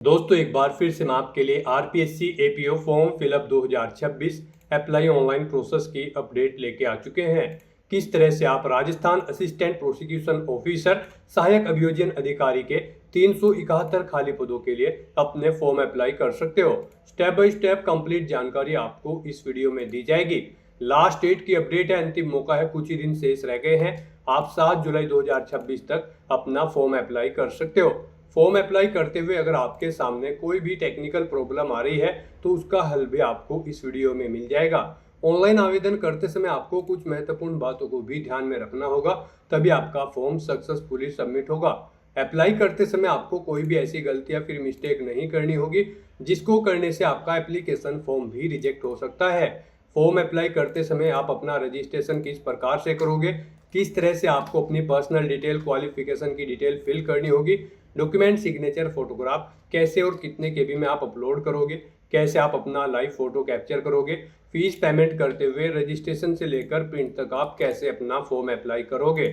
दोस्तों एक बार फिर से मैं आपके लिए RPSC APO form fill up 2026 apply online process की अपडेट लेके आ चुके हैं। किस तरह से आप राजस्थान असिस्टेंट प्रोसिक्यूशन ऑफिसर सहायक अभियोजन अधिकारी के 371 खाली पदों के लिए अपने फॉर्म अप्लाई कर सकते हो। स्टेप बाय स्टेप कंप्लीट जानकारी आपको इस वीडियो में दी जाएगी। लास्ट डेट की अपडेट है, अंतिम मौका है, कुछ ही दिन शेष रह गए हैं। आप 7 जुलाई 2026 तक अपना फॉर्म अप्लाई कर सकते हो। फॉर्म अप्लाई करते हुए अगर आपके सामने कोई भी टेक्निकल प्रॉब्लम आ रही है तो उसका हल भी आपको इस वीडियो में मिल जाएगा। ऑनलाइन आवेदन करते समय आपको कुछ महत्वपूर्ण बातों को भी ध्यान में रखना होगा, तभी आपका फॉर्म सक्सेसफुली सबमिट होगा। अप्लाई करते समय आपको कोई भी ऐसी गलती या फिर मिस्टेक नहीं करनी होगी जिसको करने से आपका एप्लीकेशन फॉर्म भी रिजेक्ट हो सकता है। फॉर्म अप्लाई करते समय आप अपना रजिस्ट्रेशन किस प्रकार से करोगे, किस तरह से आपको अपनी पर्सनल डिटेल, क्वालिफिकेशन की डिटेल फिल करनी होगी, डॉक्यूमेंट, सिग्नेचर, फोटोग्राफ कैसे और कितने केबी में आप अपलोड करोगे, कैसे आप अपना लाइव फोटो कैप्चर करोगे, फीस पेमेंट करते हुए रजिस्ट्रेशन से लेकर प्रिंट तक आप कैसे अपना फॉर्म अप्लाई करोगे।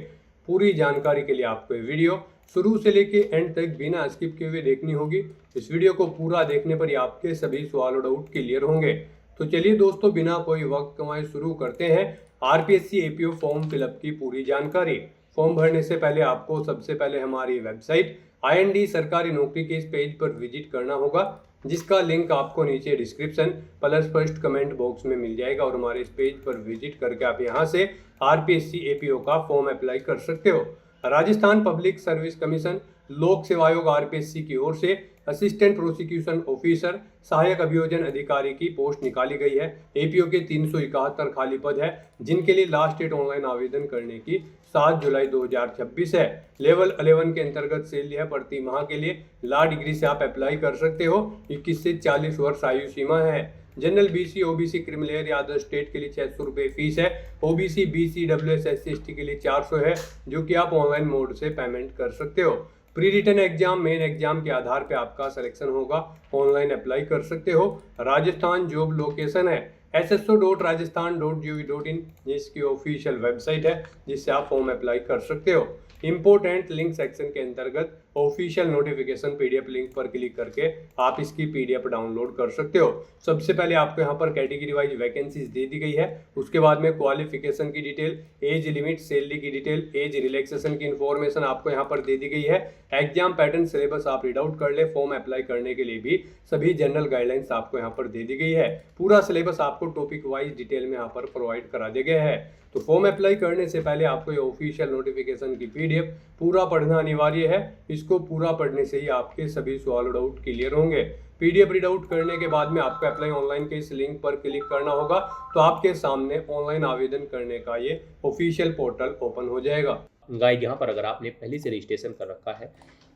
पूरी जानकारी के लिए आपको ये वीडियो शुरू से लेके एंड तक बिना स्किप किए हुए देखनी होगी। इस वीडियो को पूरा देखने पर ही आपके सभी सवाल और डाउट क्लियर होंगे। तो चलिए दोस्तों, बिना कोई वक्त कमाए शुरू करते हैं आरपीएससी एपीओ फॉर्म फिलअप की पूरी जानकारी। फॉर्म भरने से पहले आपको सबसे पहले हमारी वेबसाइट IND सरकारी नौकरी के इस पेज पर विजिट करना होगा, जिसका लिंक आपको नीचे description plus first comment box में मिल जाएगा। और हमारे इस पेज पर विजिट करके आप यहां से आरपीएससी एपीओ का फॉर्म अप्लाई कर सकते हो। राजस्थान पब्लिक सर्विस कमीशन लोक सेवा आयोग आरपीएससी की ओर से असिस्टेंट प्रोसिक्यूशन ऑफिसर सहायक अभियोजन अधिकारी की पोस्ट निकाली गई है। एपीओ के 371 खाली पद है, जिनके लिए लास्ट डेट ऑनलाइन आवेदन करने की 7 जुलाई 2026 है। लेवल 11 के अंतर्गत सैलरी है प्रति माह के लिए लॉ डिग्री से आप अप्लाई कर सकते हो। 21 से 40 वर्ष आयु सीमा है। जनरल बीसी, ओबीसी, क्रिमिनल या अदर स्टेट के लिए 600 रुपये फीस है। OBC, BC, WS, SC, ST के लिए 400 है, जो कि आप ऑनलाइन मोड से पेमेंट कर सकते हो। Pre written exam, main exam के आधार पे आपका सिलेक्शन होगा। ऑनलाइन अप्लाई कर सकते हो। राजस्थान जॉब लोकेशन है sso.rajasthan.gov.in, जिसकी ऑफिशियल वेबसाइट है, जिससे आप फॉर्म अप्लाई कर सकते हो। इंपोर्टेंट लिंक सेक्शन के अंतर्गत ऑफिशियल नोटिफिकेशन पीडीएफ लिंक पर क्लिक करके आप इसकी पीडीएफ डाउनलोड कर सकते हो। सबसे पहले आपको यहाँ पर कैटेगरी वाइज वैकेंसीज दे दी गई है। उसके बाद में क्वालिफिकेशन की डिटेल, एज लिमिट, सैलरी की डिटेल, एज रिलैक्सेशन की इंफॉर्मेशन आपको यहाँ पर दे दी गई है। एग्जाम पैटर्न, सिलेबस आप रीड आउट कर ले। फॉर्म अप्लाई करने के लिए भी सभी जनरल गाइडलाइंस आपको यहाँ पर दे दी गई है। पूरा सिलेबस आपको टॉपिक वाइज डिटेल में यहाँ पर प्रोवाइड करा दिया गया है। तो फॉर्म अप्लाई करने से पहले आपको ये ऑफिशियल नोटिफिकेशन की पीडीएफ पूरा पढ़ना अनिवार्य है। इसको पूरा पढ़ने से ही आपके सभी सवाल डाउट क्लियर होंगे। पीडीएफ रीड आउट करने के बाद में आपको अप्लाई ऑनलाइन के इस लिंक पर क्लिक करना होगा, तो आपके सामने ऑनलाइन आवेदन करने का ये ऑफिशियल पोर्टल ओपन हो जाएगा। गाइस, यहाँ पर अगर आपने पहले से रजिस्ट्रेशन कर रखा है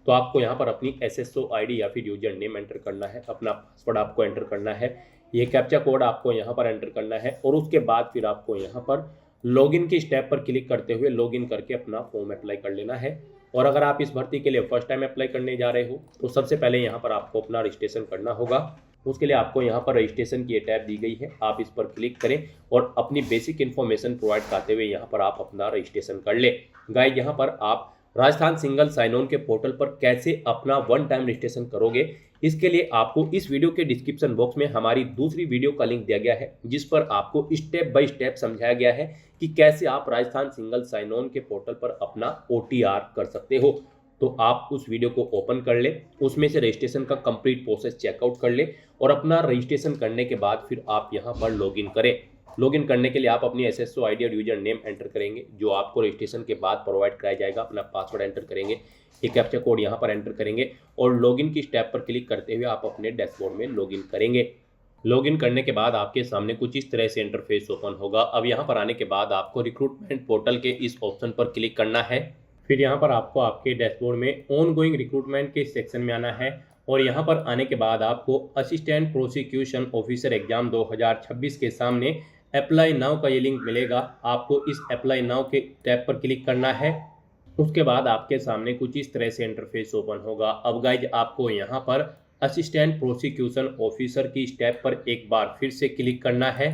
तो आपको यहाँ पर अपनी SSO ID या फिर यूजर नेम एंटर करना है, अपना पासवर्ड आपको एंटर करना है, ये कैप्चा कोड आपको यहाँ पर एंटर करना है और उसके बाद फिर आपको यहाँ पर लॉगिन की स्टेप पर क्लिक करते हुए लॉगिन करके अपना फॉर्म अप्लाई कर लेना है। और अगर आप इस भर्ती के लिए फर्स्ट टाइम अप्लाई करने जा रहे हो तो सबसे पहले यहाँ पर आपको अपना रजिस्ट्रेशन करना होगा। उसके लिए आपको यहाँ पर रजिस्ट्रेशन की टैब दी गई है, आप इस पर क्लिक करें और अपनी बेसिक इन्फॉर्मेशन प्रोवाइड करते हुए यहाँ पर आप अपना रजिस्ट्रेशन कर ले। गाइस, यहाँ पर आप राजस्थान सिंगल साइन ऑन के पोर्टल पर कैसे अपना वन टाइम रजिस्ट्रेशन करोगे, इसके लिए आपको इस वीडियो के डिस्क्रिप्शन बॉक्स में हमारी दूसरी वीडियो का लिंक दिया गया है, जिस पर आपको स्टेप बाय स्टेप समझाया गया है कि कैसे आप राजस्थान सिंगल साइन ऑन के पोर्टल पर अपना OTR कर सकते हो। तो आप उस वीडियो को ओपन कर ले, उसमें से रजिस्ट्रेशन का कंप्लीट प्रोसेस चेकआउट कर ले और अपना रजिस्ट्रेशन करने के बाद फिर आप यहाँ पर लॉगिन करें। लॉगिन करने के लिए आप अपनी SSO ID और यूजर नेम एंटर करेंगे, जो आपको रजिस्ट्रेशन के बाद प्रोवाइड कराया जाएगा। अपना पासवर्ड एंटर करेंगे, एक कैप्चा कोड यहाँ पर एंटर करेंगे और लॉगिन की स्टेप पर क्लिक करते हुए आप अपने डैशबोर्ड में लॉगिन करेंगे। लॉगिन करने के बाद आपके सामने कुछ इस तरह से इंटरफेस ओपन होगा। अब यहाँ पर आने के बाद आपको रिक्रूटमेंट पोर्टल के इस ऑप्शन पर क्लिक करना है। फिर यहाँ पर आपको आपके डैशबोर्ड में ऑन गोइंग रिक्रूटमेंट के सेक्शन में आना है और यहाँ पर आने के बाद आपको असिस्टेंट प्रोसिक्यूशन ऑफिसर एग्जाम 2026 के सामने अप्लाई नाउ का ये लिंक मिलेगा। आपको इस अप्लाई नाउ के टैब पर क्लिक करना है। उसके बाद आपके सामने कुछ इस तरह से इंटरफेस ओपन होगा। अब गाइज, आपको यहाँ पर असिस्टेंट प्रोसिक्यूशन ऑफिसर की स्टेप पर एक बार फिर से क्लिक करना है।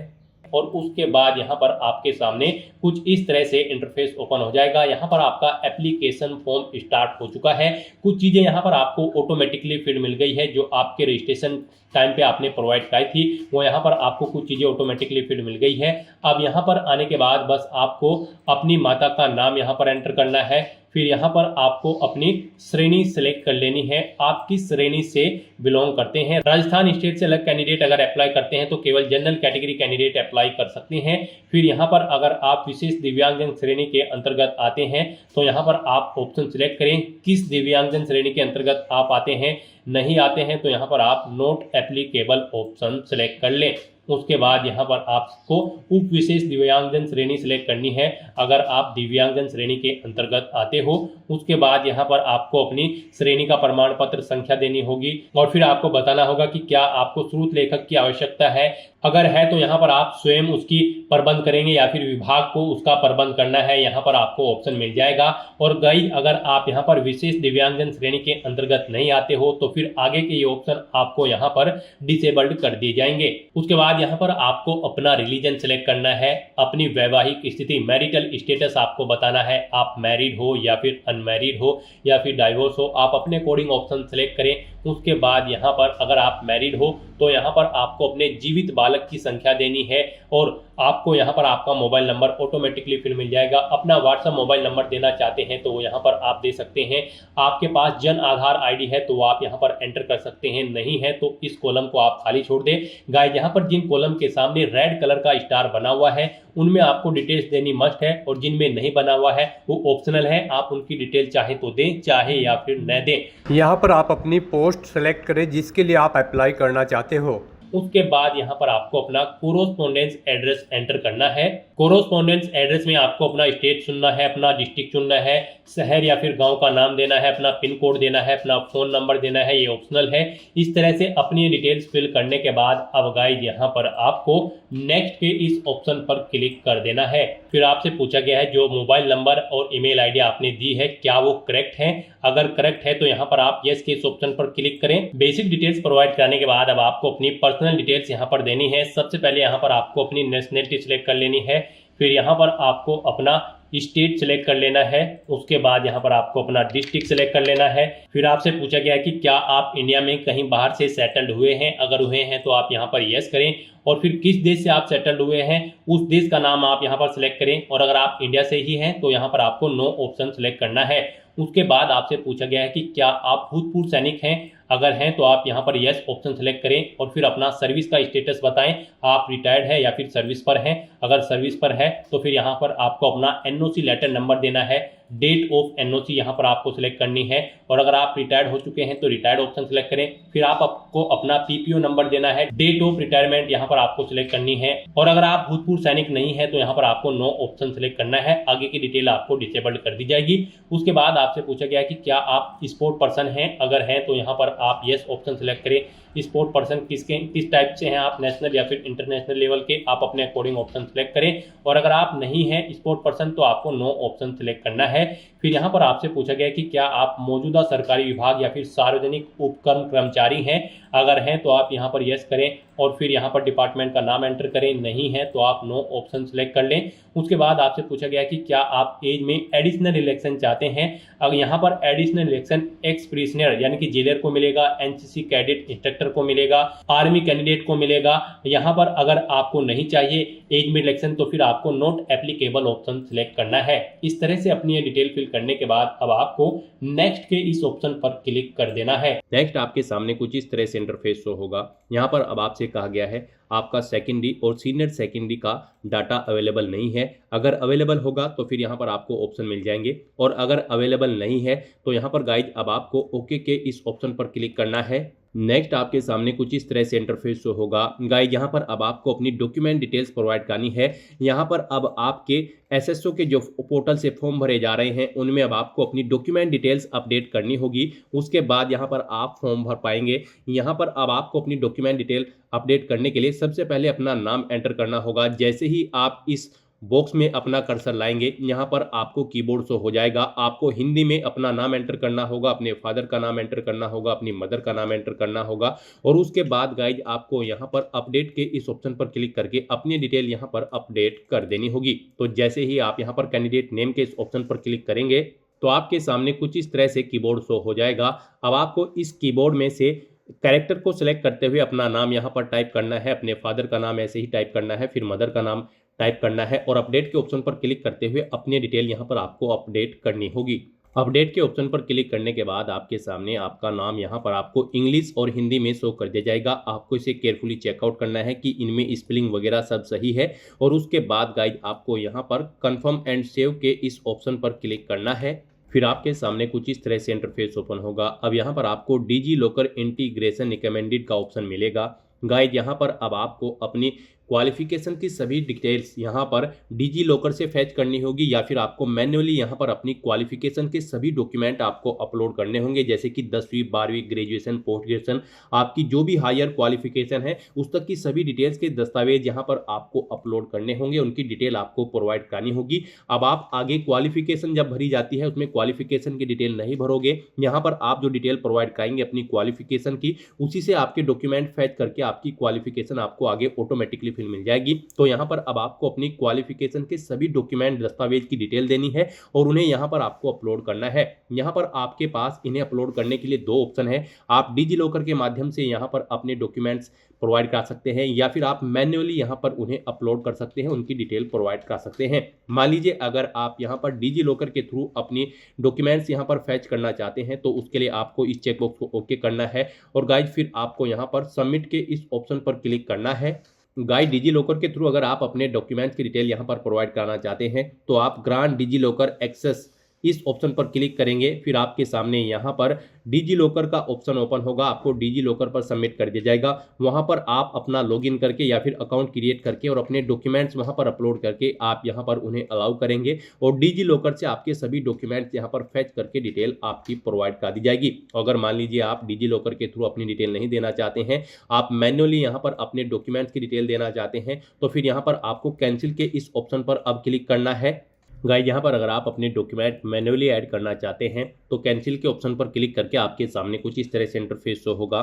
और उसके बाद यहाँ पर आपके सामने कुछ इस तरह से इंटरफेस ओपन हो जाएगा। यहाँ पर आपका एप्लीकेशन फॉर्म स्टार्ट हो चुका है। कुछ चीज़ें यहाँ पर आपको ऑटोमेटिकली फिल मिल गई है, जो आपके रजिस्ट्रेशन टाइम पे आपने प्रोवाइड कराई थी, वो यहाँ पर आपको कुछ चीज़ें ऑटोमेटिकली फिल मिल गई है। अब यहाँ पर आने के बाद बस आपको अपनी माता का नाम यहाँ पर एंटर करना है। फिर यहाँ पर आपको अपनी श्रेणी सेलेक्ट कर लेनी है, आप किस श्रेणी से बिलोंग करते हैं। राजस्थान स्टेट से अलग कैंडिडेट अगर अप्लाई करते हैं तो केवल जनरल कैटेगरी कैंडिडेट अप्लाई कर सकते हैं। फिर यहाँ पर अगर आप विशेष दिव्यांगजन श्रेणी के अंतर्गत आते हैं तो यहाँ पर आप ऑप्शन सिलेक्ट करें किस दिव्यांगजन श्रेणी के अंतर्गत आप आते हैं। नहीं आते हैं तो यहाँ पर आप नॉट एप्लीकेबल ऑप्शन सिलेक्ट कर लें। उसके बाद यहाँ पर आपको उप विशेष दिव्यांगजन श्रेणी सिलेक्ट करनी है अगर आप दिव्यांगजन श्रेणी के अंतर्गत आते हो। उसके बाद यहाँ पर आपको अपनी श्रेणी का प्रमाण पत्र संख्या देनी होगी और फिर आपको बताना होगा कि क्या आपको स्रोत लेखक की आवश्यकता है। अगर है तो यहाँ पर आप स्वयं उसकी प्रबंध करेंगे या फिर विभाग को उसका प्रबंध करना है, यहाँ पर आपको ऑप्शन मिल जाएगा। और गाइस, अगर आप यहाँ पर विशेष दिव्यांगजन श्रेणी के अंतर्गत नहीं आते हो तो फिर आगे के ये ऑप्शन आपको यहाँ पर डिसेबल्ड कर दिए जाएंगे। उसके बाद यहाँ पर आपको अपना रिलीजन सेलेक्ट करना है, अपनी वैवाहिक स्थिति मैरिटल स्टेटस आपको बताना है, आप मैरिड हो या फिर अनमैरिड हो या फिर डाइवोर्स हो, आप अपने अकॉर्डिंग ऑप्शन सेलेक्ट करें। उसके बाद यहाँ पर अगर आप मैरिड हो तो यहाँ पर आपको अपने जीवित बालक की संख्या देनी है और आपको यहाँ पर आपका मोबाइल नंबर ऑटोमेटिकली फिर मिल जाएगा। अपना व्हाट्सएप मोबाइल नंबर देना चाहते हैं तो वो यहाँ पर आप दे सकते हैं। आपके पास जन आधार आईडी है तो वो आप यहाँ पर एंटर कर सकते हैं, नहीं है तो इस कॉलम को आप खाली छोड़ दें। गाइस, यहाँ पर जिन कॉलम के सामने रेड कलर का स्टार बना हुआ है उनमें आपको डिटेल्स देनी मस्ट है और जिनमें नहीं बना हुआ है वो ऑप्शनल है, आप उनकी डिटेल चाहे तो दें चाहे या फिर न दें। यहाँ पर आप अपनी पोस्ट सेलेक्ट करें जिसके लिए आप अप्लाई करना चाहते हो। उसके बाद यहाँ पर आपको अपना कोरोस्पोंडेंस एड्रेस एंटर करना है। कोरोस्पोंडेंस एड्रेस में आपको अपना स्टेट चुनना है, अपना डिस्ट्रिक्ट चुनना है, शहर या फिर गांव का नाम देना है, अपना पिन कोड देना है, अपना फोन नंबर देना है, ये ऑप्शनल है। इस तरह से अपनी डिटेल्स फिल करने के बाद अब गाइस यहाँ पर आपको नेक्स्ट के इस ऑप्शन पर क्लिक कर देना है। फिर आपसे पूछा गया है जो मोबाइल नंबर और ईमेल आईडी आपने दी है क्या वो करेक्ट है। अगर करेक्ट है तो यहाँ पर आप यस के इस ऑप्शन पर क्लिक करें। बेसिक डिटेल्स प्रोवाइड कराने के बाद अब आपको अपनी पर्सनल डिटेल्स यहाँ पर देनी है। सबसे पहले यहाँ पर आपको अपनी नेशनलिटी सिलेक्ट कर लेनी है, फिर यहाँ पर आपको अपना स्टेट सिलेक्ट कर लेना है, उसके बाद यहाँ पर आपको अपना डिस्ट्रिक्ट सिलेक्ट कर लेना है। फिर आपसे पूछा गया है कि क्या आप इंडिया में कहीं बाहर से सेटल्ड हुए हैं, अगर हुए हैं तो आप यहाँ पर यस करें और फिर किस देश से आप सेटल्ड हुए हैं उस देश का नाम आप यहाँ पर सिलेक्ट करें और अगर आप इंडिया से ही हैं तो यहाँ पर आपको नो ऑप्शन सिलेक्ट करना है। उसके बाद आपसे पूछा गया है कि क्या आप भूतपूर्व सैनिक हैं, अगर हैं तो आप यहाँ पर यस ऑप्शन सेलेक्ट करें और फिर अपना सर्विस का स्टेटस बताएं, आप रिटायर्ड है या फिर सर्विस पर हैं। अगर सर्विस पर है तो फिर यहाँ पर आपको अपना एनओसी लेटर नंबर देना है, डेट ऑफ एनओसी यहाँ पर आपको सिलेक्ट करनी है और अगर आप रिटायर्ड हो चुके हैं तो रिटायर्ड ऑप्शन सिलेक्ट करें। फिर आपको अपना पीपीओ नंबर देना है, डेट ऑफ रिटायरमेंट यहाँ पर आपको सिलेक्ट करनी है और अगर आप भूतपूर्व सैनिक नहीं है तो यहाँ पर आपको नो ऑप्शन सिलेक्ट करना है। आगे की डिटेल आपको डिसेबल्ड कर दी जाएगी। उसके बाद आपसे पूछा गया कि क्या आप स्पोर्ट पर्सन हैं, अगर हैं तो यहाँ पर आप यस ऑप्शन सिलेक्ट करें। स्पोर्ट पर्सन किस टाइप से हैं आप, नेशनल या फिर इंटरनेशनल लेवल के, आप अपने अकॉर्डिंग ऑप्शन सेलेक्ट करें और अगर आप नहीं हैं स्पोर्ट पर्सन तो आपको नो ऑप्शन सेलेक्ट करना है। फिर यहाँ पर आपसे पूछा गया कि क्या आप मौजूदा सरकारी विभाग या फिर सार्वजनिक उपक्रम कर्मचारी हैं, अगर हैं तो आप यहाँ पर यस करें और फिर यहाँ पर डिपार्टमेंट का नाम एंटर करें, नहीं है तो आप नो ऑप्शन सेलेक्ट कर लें। उसके बाद आपसे पूछा गया कि क्या आप एज में एडिशनल इलेक्शन चाहते हैं, अगर यहाँ पर एडिशनल इलेक्शन एक्स प्रिजनर यानी कि जेलर को मिलेगा, एनसीसी कैडेट इंस्ट्रक्टर को मिलेगा, आर्मी कैंडिडेट को मिलेगा। यहाँ पर अगर आपको नहीं चाहिए एज में इलेक्शन तो फिर आपको नॉट एप्लीकेबल ऑप्शन सिलेक्ट करना है। इस तरह से अपनी डिटेल फिल करने के बाद अब आपको नेक्स्ट के इस ऑप्शन पर क्लिक कर देना है। नेक्स्ट आपके सामने कुछ इस तरह से इंटरफेस शो होगा। यहाँ पर अब आपसे कहा गया है आपका सेकेंडरी और सीनियर सेकेंडरी का डाटा अवेलेबल नहीं है, अगर अवेलेबल होगा तो फिर यहाँ पर आपको ऑप्शन मिल जाएंगे और अगर अवेलेबल नहीं है तो यहाँ पर गाइज अब आपको ओके के इस ऑप्शन पर क्लिक करना है। नेक्स्ट आपके सामने कुछ इस तरह से इंटरफेस शो होगा। गाइज यहाँ पर अब आपको अपनी डॉक्यूमेंट डिटेल्स प्रोवाइड करनी है। यहाँ पर अब आपके एसएसओ के जो पोर्टल से फॉर्म भरे जा रहे हैं उनमें अब आपको अपनी डॉक्यूमेंट डिटेल्स अपडेट करनी होगी। उसके बाद यहाँ पर आप फॉर्म भर पाएंगे। यहाँ पर अब आपको अपनी डॉक्यूमेंट डिटेल अपडेट करने के लिए सबसे पहले अपना नाम एंटर करना होगा। जैसे ही आप इस बॉक्स में अपना कर्सर लाएंगे, यहाँ पर आपको कीबोर्ड शो हो जाएगा। आपको हिंदी में अपना नाम एंटर करना होगा, अपने फादर का नाम एंटर करना होगा, अपनी मदर का नाम एंटर करना होगा और उसके बाद गाइज आपको यहाँ पर अपडेट के इस ऑप्शन पर क्लिक करके अपनी डिटेल यहाँ पर अपडेट कर देनी होगी। तो जैसे ही आप यहाँ पर कैंडिडेट नेम के इस ऑप्शन पर क्लिक करेंगे तो आपके सामने कुछ इस तरह से कीबोर्ड शो हो जाएगा। अब आपको इस कीबोर्ड में से कैरेक्टर को सिलेक्ट करते हुए अपना नाम यहाँ पर टाइप करना है, अपने फादर का नाम ऐसे ही टाइप करना है, फिर मदर का नाम टाइप करना है और अपडेट के ऑप्शन पर क्लिक करते हुए अपनी डिटेल यहाँ पर आपको अपडेट करनी होगी। अपडेट के ऑप्शन पर क्लिक करने के बाद आपके सामने आपका नाम यहाँ पर आपको इंग्लिश और हिंदी में शो कर दिया जाएगा। आपको इसे केयरफुली चेकआउट करना है कि इनमें स्पेलिंग वगैरह सब सही है और उसके बाद गाइड आपको यहाँ पर कंफर्म एंड सेव के इस ऑप्शन पर क्लिक करना है। फिर आपके सामने कुछ इस तरह से इंटरफेस ओपन होगा। अब यहाँ पर आपको डिजी लॉकर इंटीग्रेशन रिकमेंडेड का ऑप्शन मिलेगा। गाइड यहाँ पर अब आपको अपनी क्वालिफिकेशन की सभी डिटेल्स यहाँ पर डिजी लॉकर से फैच करनी होगी या फिर आपको मैन्युअली यहाँ पर अपनी क्वालिफिकेशन के सभी डॉक्यूमेंट आपको अपलोड करने होंगे, जैसे कि 10वीं 12वीं ग्रेजुएशन पोस्ट ग्रेजुएशन आपकी जो भी हायर क्वालिफिकेशन है उस तक की सभी डिटेल्स के दस्तावेज यहाँ पर आपको अपलोड करने होंगे, उनकी डिटेल आपको प्रोवाइड करनी होगी। अब आप आगे क्वालिफिकेशन जब भरी जाती है उसमें क्वालिफिकेशन की डिटेल नहीं भरोगे, यहाँ पर आप जो डिटेल प्रोवाइड कराएंगे अपनी क्वालिफिकेशन की उसी से आपके डॉक्यूमेंट फैच करके आपकी क्वालिफिकेशन आपको आगे ऑटोमेटिकली फिल मिल जाएगी। तो यहाँ पर अब आपको अपनी क्वालिफिकेशन के सभी डॉक्यूमेंट दस्तावेज की डिटेल देनी है और उन्हें यहाँ पर आपको अपलोड करना है। यहाँ पर आपके पास इन्हें अपलोड करने के लिए दो ऑप्शन है। आप डिजी लॉकर के माध्यम से यहाँ पर अपने डॉक्यूमेंट्स प्रोवाइड कर सकते हैं या फिर आप मैन्युअली यहाँ पर उन्हें अपलोड कर सकते हैं, उनकी डिटेल प्रोवाइड कर सकते हैं। मान लीजिए अगर आप यहाँ पर डिजी लॉकर के थ्रू अपनी डॉक्यूमेंट्स यहाँ पर फैच करना चाहते हैं तो उसके लिए आपको इस चेकबॉक्स को ओके करना है और गाइज फिर आपको यहाँ पर सबमिट के इस ऑप्शन पर क्लिक करना है। गाइड डिजी लॉकर के थ्रू अगर आप अपने डॉक्यूमेंट्स की डिटेल यहाँ पर प्रोवाइड कराना चाहते हैं तो आप ग्रांट डिजी लॉकर एक्सेस इस ऑप्शन पर क्लिक करेंगे। फिर आपके सामने यहाँ पर डिजी लॉकर का ऑप्शन ओपन होगा, आपको डिजी लॉकर पर सबमिट कर दिया जाएगा। वहाँ पर आप अपना लॉगिन करके या फिर अकाउंट क्रिएट करके और अपने डॉक्यूमेंट्स वहाँ पर अपलोड करके आप यहाँ पर उन्हें अलाउ करेंगे और डिजी लॉकर से आपके सभी डॉक्यूमेंट्स यहाँ पर फैच करके डिटेल आपकी प्रोवाइड कर दी जाएगी। अगर मान लीजिए आप डिजी लॉकर के थ्रू अपनी डिटेल नहीं देना चाहते हैं, आप मैन्युअली यहाँ पर अपने डॉक्यूमेंट्स की डिटेल देना चाहते हैं तो फिर यहाँ पर आपको कैंसिल के इस ऑप्शन पर अब क्लिक करना है। गाइस यहाँ पर अगर आप अपने डॉक्यूमेंट मैन्युअली ऐड करना चाहते हैं तो कैंसिल के ऑप्शन पर क्लिक करके आपके सामने कुछ इस तरह से इंटरफेस शो होगा।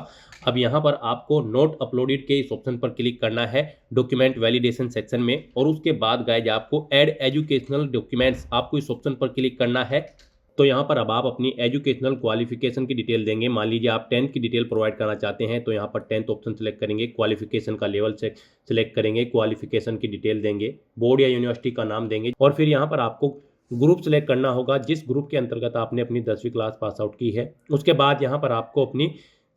अब यहाँ पर आपको नोट अपलोडेड के इस ऑप्शन पर क्लिक करना है डॉक्यूमेंट वैलिडेशन सेक्शन में और उसके बाद गाइस आपको ऐड एजुकेशनल डॉक्यूमेंट्स आपको इस ऑप्शन पर क्लिक करना है। तो यहाँ पर अब आप अपनी एजुकेशनल क्वालिफिकेशन की डिटेल देंगे। मान लीजिए आप 10th की डिटेल प्रोवाइड करना चाहते हैं तो यहाँ पर 10th ऑप्शन सेलेक्ट करेंगे, क्वालिफिकेशन का लेवल से सिलेक्ट करेंगे, क्वालिफिकेशन की डिटेल देंगे, बोर्ड या यूनिवर्सिटी का नाम देंगे और फिर यहाँ पर आपको ग्रुप सेलेक्ट करना होगा जिस ग्रुप के अंतर्गत आपने अपनी 10वीं क्लास पास आउट की है। उसके बाद यहाँ पर आपको अपनी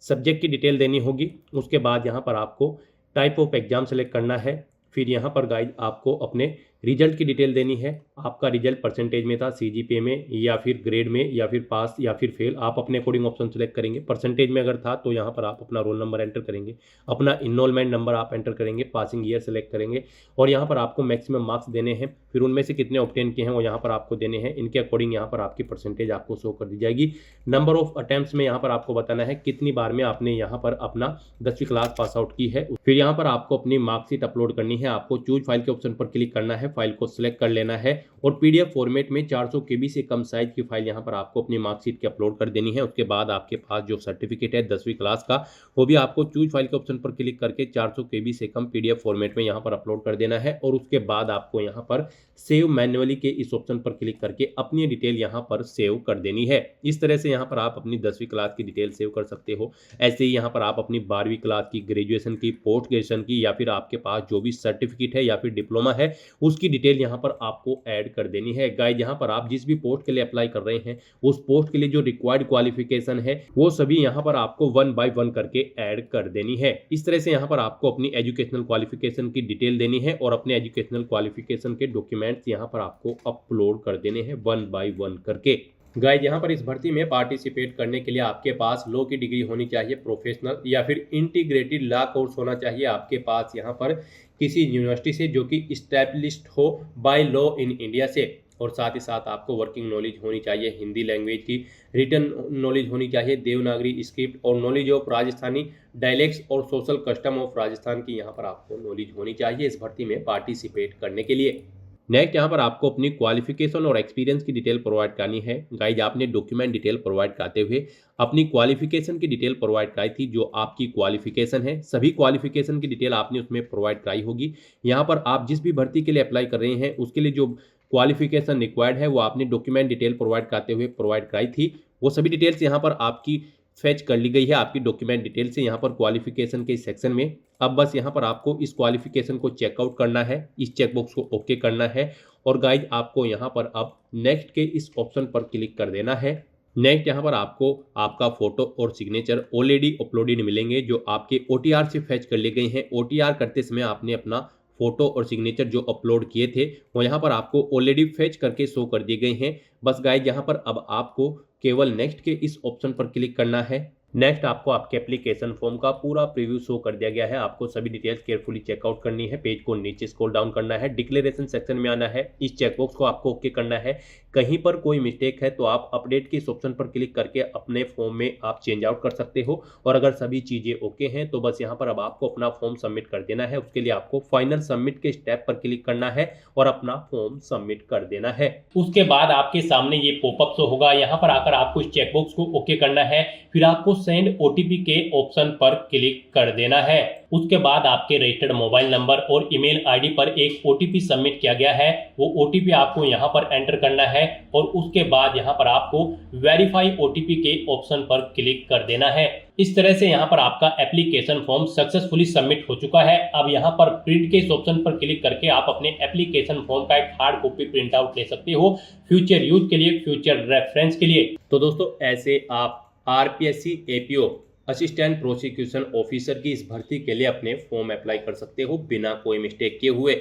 सब्जेक्ट की डिटेल देनी होगी। उसके बाद यहाँ पर आपको टाइप ऑफ एग्जाम सेलेक्ट करना है। फिर यहाँ पर गाइड आपको अपने रिजल्ट की डिटेल देनी है। आपका रिजल्ट परसेंटेज में था, सीजीपीए में या फिर ग्रेड में या फिर पास या फिर फेल, आप अपने अकॉर्डिंग ऑप्शन सेलेक्ट करेंगे। परसेंटेज में अगर था तो यहाँ पर आप अपना रोल नंबर एंटर करेंगे, अपना इनरोलमेंट नंबर आप एंटर करेंगे, पासिंग ईयर सेलेक्ट करेंगे और यहाँ पर आपको मैक्सिमम मार्क्स देने हैं। फिर उनमें से कितने ऑब्टेन किए हैं वो यहाँ पर आपको देने हैं। इनके अकॉर्डिंग यहाँ पर आपकी परसेंटेज आपको शो कर दी जाएगी। नंबर ऑफ अटेम्प्ट्स में यहाँ पर आपको बताना है कितनी बार में आपने यहाँ पर अपना 10वीं क्लास पास आउट की है। फिर यहाँ पर आपको अपनी मार्कशीट अपलोड करनी है। आपको चूज फाइल के ऑप्शन पर क्लिक करना है, फाइल को सिलेक्ट कर लेना है और पीडीएफ फॉर्मेट में 400 केबी से कम साइज की फाइल यहाँ पर आपको अपनी मार्कशीट की अपलोड कर देनी है। उसके बाद आपके पास जो सर्टिफिकेट है 10वीं क्लास का वो भी आपको चूज फाइल के ऑप्शन पर क्लिक करके 400 केबी से कम पीडीएफ फॉर्मेट में यहाँ पर अपलोड कर देना है और उसके बाद आपको यहाँ पर सेव मैन्युअली के इस ऑप्शन पर क्लिक करके अपनी डिटेल यहाँ पर सेव कर देनी है। इस तरह से यहाँ पर आप अपनी 10वीं क्लास की डिटेल सेव कर सकते हो। ऐसे ही यहाँ पर आप अपनी 12वीं क्लास की, ग्रेजुएशन की, पोस्ट ग्रेजुएशन की या फिर आपके पास जो भी सर्टिफिकेट है या फिर डिप्लोमा है उसकी डिटेल यहाँ पर आपको ऐड कर देनी है। गाइस यहाँ पर आप जिस भी पोस्ट के लिए अप्लाई कर रहे हैं उस पोस्ट के लिए जो रिक्वायर्ड क्वालिफिकेशन है वो सभी यहाँ पर आपको 1 by 1 करके ऐड कर देनी है। इस तरह से यहाँ पर आपको अपनी एजुकेशनल क्वालिफिकेशन की डिटेल देनी है और अपने एजुकेशनल क्वालिफिकेशन के डॉक्यूमेंट्स यहाँ पर आपको अपलोड कर देने हैं 1 by 1 करके। गाइस यहाँ पर इस भर्ती में पार्टिसिपेट करने के लिए आपके पास लॉ की डिग्री होनी चाहिए, प्रोफेशनल या फिर इंटीग्रेटेड लॉ कोर्स होना चाहिए आपके पास यहाँ पर किसी यूनिवर्सिटी से जो कि इस्टेब्लिश्ड हो बाय लॉ इन इंडिया से। और साथ ही साथ आपको वर्किंग नॉलेज होनी चाहिए हिंदी लैंग्वेज की, रिटन नॉलेज होनी चाहिए देवनागरी स्क्रिप्ट और नॉलेज ऑफ राजस्थानी डायलेक्ट्स और सोशल कस्टम ऑफ राजस्थान की यहाँ पर आपको नॉलेज होनी चाहिए इस भर्ती में पार्टिसिपेट करने के लिए। नेक्स्ट यहाँ पर आपको अपनी क्वालिफिकेशन और एक्सपीरियंस की डिटेल प्रोवाइड करनी है। गाइज आपने डॉक्यूमेंट डिटेल प्रोवाइड करते हुए अपनी क्वालिफिकेशन की डिटेल प्रोवाइड कराई थी, जो आपकी क्वालिफिकेशन है सभी क्वालिफिकेशन की डिटेल आपने उसमें प्रोवाइड कराई होगी। यहाँ पर आप जिस भी भर्ती के लिए अप्लाई कर रहे हैं उसके लिए जो क्वालिफिकेशन रिक्वायर्ड है वो आपने डॉक्यूमेंट डिटेल प्रोवाइड करते हुए प्रोवाइड कराई थी। वो सभी डिटेल्स यहाँ पर आपकी फेच कर ली गई है आपकी डॉक्यूमेंट डिटेल से यहाँ पर क्वालिफिकेशन के सेक्शन में। अब बस यहाँ पर आपको इस क्वालिफिकेशन को चेकआउट करना है, इस चेकबॉक्स को ओके करना है और गाइज आपको यहाँ पर अब नेक्स्ट के इस ऑप्शन पर क्लिक कर देना है। नेक्स्ट यहाँ पर आपको आपका फोटो और सिग्नेचर ऑलरेडी अपलोडेड मिलेंगे, जो आपके OTR से फैच कर लिए गए हैं। OTR करते समय आपने अपना फोटो और सिग्नेचर जो अपलोड किए थे वो यहाँ पर आपको ऑलरेडी फैच करके शो कर दिए गए हैं। बस गाइज यहाँ पर अब आपको केवल नेक्स्ट के इस ऑप्शन पर क्लिक करना है। नेक्स्ट आपको आपके एप्लीकेशन फॉर्म का पूरा प्रीव्यू शो कर दिया गया है। आपको सभी डिटेल्स केयरफुली चेकआउट करनी है। पेज को नीचे स्क्रॉल डाउन करना है, डिक्लेरेशन सेक्शन में आना है, इस चेकबॉक्स को आपको ओके करना है। कहीं पर कोई मिस्टेक है तो आप अपडेट के इस ऑप्शन पर क्लिक करके अपने फॉर्म में आप चेंज आउट कर सकते हो। और अगर सभी चीजें ओके हैं तो बस यहाँ पर अब आपको अपना फॉर्म सबमिट कर देना है। उसके लिए आपको फाइनल सबमिट के स्टेप पर क्लिक करना है और अपना फॉर्म सबमिट कर देना है। उसके बाद आपके सामने ये पॉपअप शो होगा। यहाँ पर आकर आपको इस चेकबॉक्स को ओके करना है, फिर आपको सेंड OTP के ऑप्शन पर क्लिक कर देना है। उसके बाद आपके रजिस्टर्ड मोबाइल नंबर और ईमेल आईडी पर एक OTP सबमिट किया गया है, वो OTP आपको यहाँ पर एंटर करना है और उसके बाद यहाँ पर आपको वेरीफाई OTP के ऑप्शन पर क्लिक कर देना है। इस तरह से यहाँ पर आपका एप्लीकेशन फॉर्म सक्सेसफुली सबमिट हो चुका है। अब यहाँ पर प्रिंट के इस ऑप्शन पर क्लिक करके आप अपने एप्लीकेशन फॉर्म का एक हार्ड कॉपी प्रिंट आउट ले सकते हो, फ्यूचर यूज के लिए, फ्यूचर रेफरेंस के लिए। तो दोस्तों ऐसे आप RPSC APO assistant prosecution officer की इस भर्ती के लिए अपने फॉर्म अप्लाई कर सकते हो बिना कोई मिस्टेक किए हुए।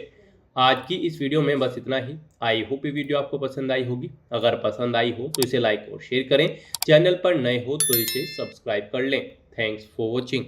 आज की इस वीडियो में बस इतना ही। आई होप ये वीडियो आपको पसंद आई होगी। अगर पसंद आई हो तो इसे लाइक और शेयर करें। चैनल पर नए हो तो इसे सब्सक्राइब कर लें। Thanks for watching.